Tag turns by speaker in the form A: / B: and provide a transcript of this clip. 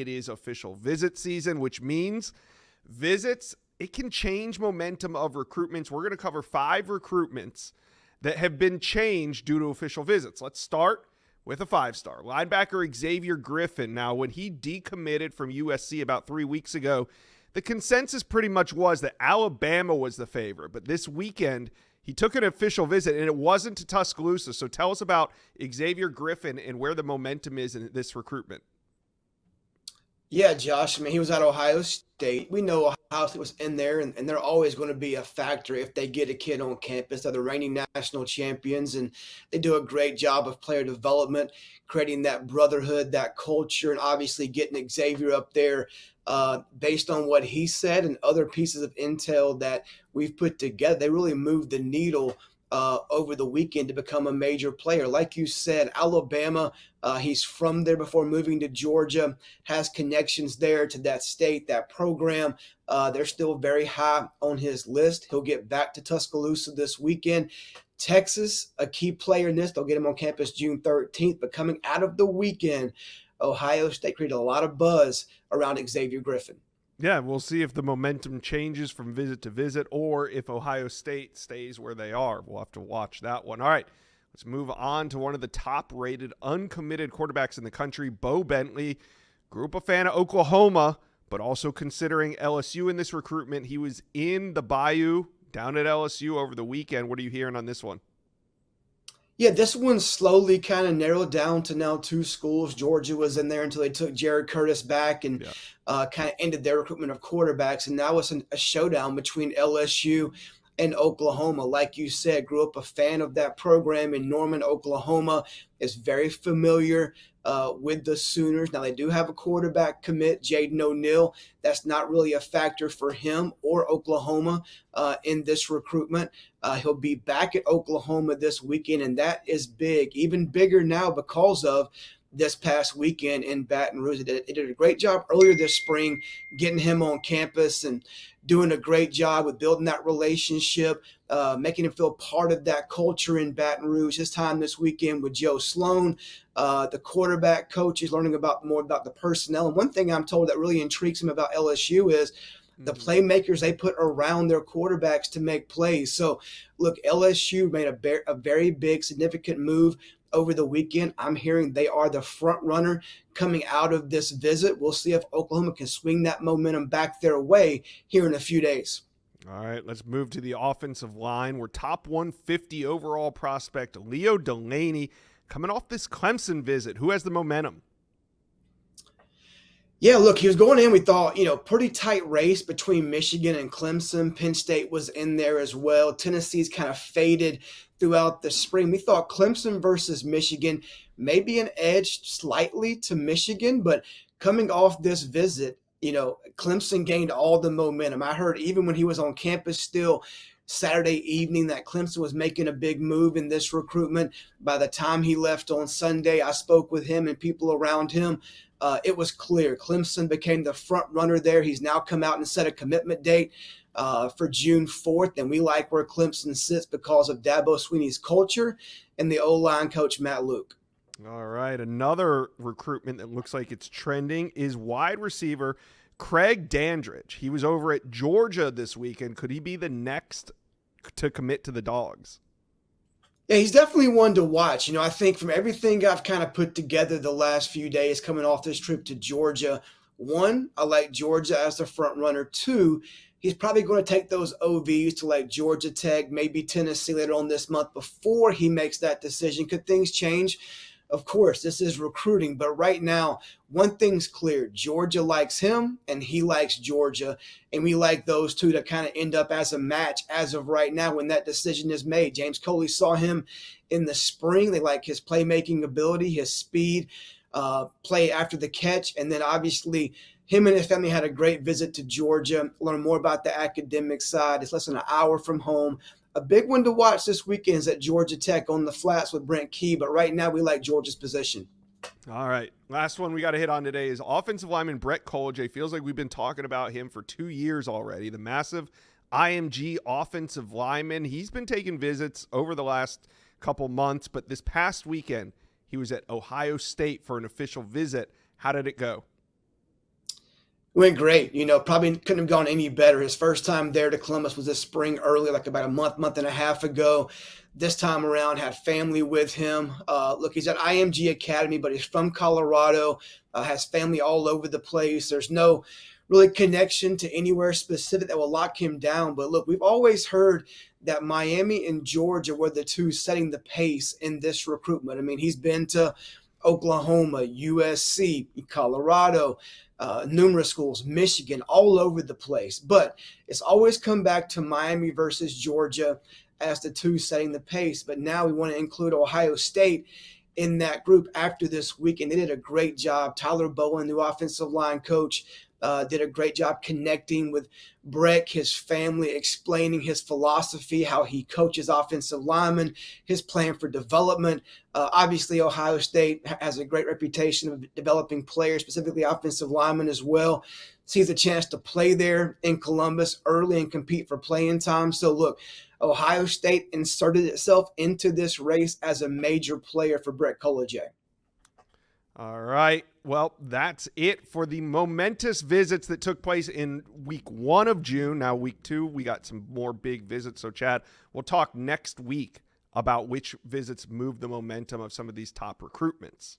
A: it is official visit season, which means visits, it can change momentum of recruitments. We're going to cover 5 recruitments that have been changed due to official visits. Let's start with a 5-star. Linebacker Xavier Griffin. Now, when he decommitted from USC about 3 weeks ago, the consensus pretty much was that Alabama was the favorite. But this weekend, he took an official visit, and it wasn't to Tuscaloosa. So tell us about Xavier Griffin and where the momentum is in this recruitment.
B: Yeah, Josh. I mean, he was at Ohio State. We know Ohio State was in there, and they're always going to be a factor if they get a kid on campus. They're the reigning national champions, and they do a great job of player development, creating that brotherhood, that culture, and obviously getting Xavier up there based on what he said and other pieces of intel that we've put together. They really moved the needle over the weekend to become a major player. Like you said, Alabama, he's from there before moving to Georgia, has connections there to that state, that program. They're still very high on his list. He'll get back to Tuscaloosa this weekend. Texas, a key player in this. They'll get him on campus June 13th. But coming out of the weekend, Ohio State created a lot of buzz around Xavier Griffin.
A: Yeah, we'll see if the momentum changes from visit to visit or if Ohio State stays where they are. We'll have to watch that one. All right, let's move on to one of the top-rated uncommitted quarterbacks in the country, Bo Bentley. Grew up a fan of Oklahoma, but also considering LSU in this recruitment. He was in the Bayou down at LSU over the weekend. What are you hearing on this one?
B: Yeah, this one slowly kind of narrowed down to now 2 schools. Georgia was in there until they took Jared Curtis back and kind of ended their recruitment of quarterbacks. And now it's a showdown between LSU and Oklahoma. Like you said, grew up a fan of that program in Norman, Oklahoma, is very familiar with the Sooners. Now, they do have a quarterback commit, Jaden O'Neal. That's not really a factor for him or Oklahoma in this recruitment. He'll be back at Oklahoma this weekend, and that is big, even bigger now because of this past weekend in Baton Rouge. It did a great job earlier this spring getting him on campus and doing a great job with building that relationship, making him feel part of that culture in Baton Rouge. His time this weekend with Joe Sloan, the quarterback coach, is learning more about the personnel. And one thing I'm told that really intrigues him about LSU is the playmakers they put around their quarterbacks to make plays. So, look, LSU made a very big, significant move over the weekend. I'm hearing they are the front runner coming out of this visit. We'll see if Oklahoma can swing that momentum back their way here in a few days.
A: All right, let's move to the offensive line. We're top 150 overall prospect Leo Delaney coming off this Clemson visit. Who has the momentum?
B: Yeah, look, he was going in, we thought, pretty tight race between Michigan and Clemson. Penn State was in there as well. Tennessee's kind of faded throughout the spring. We thought Clemson versus Michigan, maybe an edge slightly to Michigan, but coming off this visit, Clemson gained all the momentum. I heard even when he was on campus still Saturday evening that Clemson was making a big move in this recruitment. By the time he left on Sunday, I spoke with him and people around him. It was clear Clemson became the front runner there. He's now come out and set a commitment date for June 4th, and we like where Clemson sits because of Dabo Swinney's culture and the O-line coach, Matt Luke.
A: All right, another recruitment that looks like it's trending is wide receiver Craig Dandridge. He was over at Georgia this weekend. Could he be the next to commit to the Dogs?
B: Yeah, he's definitely one to watch. I think from everything I've kind of put together the last few days coming off this trip to Georgia, 1, I like Georgia as the front runner. 2, he's probably going to take those OVs to like Georgia Tech, maybe Tennessee later on this month before he makes that decision. Could things change? Of course, this is recruiting, but right now, one thing's clear. Georgia likes him, and he likes Georgia, and we like those two to kind of end up as a match as of right now when that decision is made. James Coley saw him in the spring. They like his playmaking ability, his speed, play after the catch, and then obviously him and his family had a great visit to Georgia, learn more about the academic side. It's less than an hour from home. A big one to watch this weekend is at Georgia Tech on the flats with Brent Key, but right now we like Georgia's position.
A: All right, last one we got to hit on today is offensive lineman Breck Kolojay. Feels like we've been talking about him for 2 years already. The massive IMG offensive lineman. He's been taking visits over the last couple months, but this past weekend he was at Ohio State for an official visit. How did it go?
B: Went great. Probably couldn't have gone any better. His first time there to Columbus was this spring early, like about a month and a half ago. This time around, had family with him. Look, he's at IMG Academy, but he's from Colorado, has family all over the place. There's no really connection to anywhere specific that will lock him down. But look, we've always heard that Miami and Georgia were the two setting the pace in this recruitment. I mean, he's been to Oklahoma, USC, Colorado, numerous schools, Michigan, all over the place. But it's always come back to Miami versus Georgia as the two setting the pace. But now we want to include Ohio State in that group after this week, and they did a great job. Tyler Bowen, new offensive line coach, did a great job connecting with Breck, his family, explaining his philosophy, how he coaches offensive linemen, his plan for development. Obviously, Ohio State has a great reputation of developing players, specifically offensive linemen as well. Sees a chance to play there in Columbus early and compete for playing time. So look, Ohio State inserted itself into this race as a major player for Breck Kolojay.
A: All right. Well, that's it for the momentous visits that took place in week 1 of June. Now, week 2, we got some more big visits. So, Chad, we'll talk next week about which visits move the momentum of some of these top recruitments.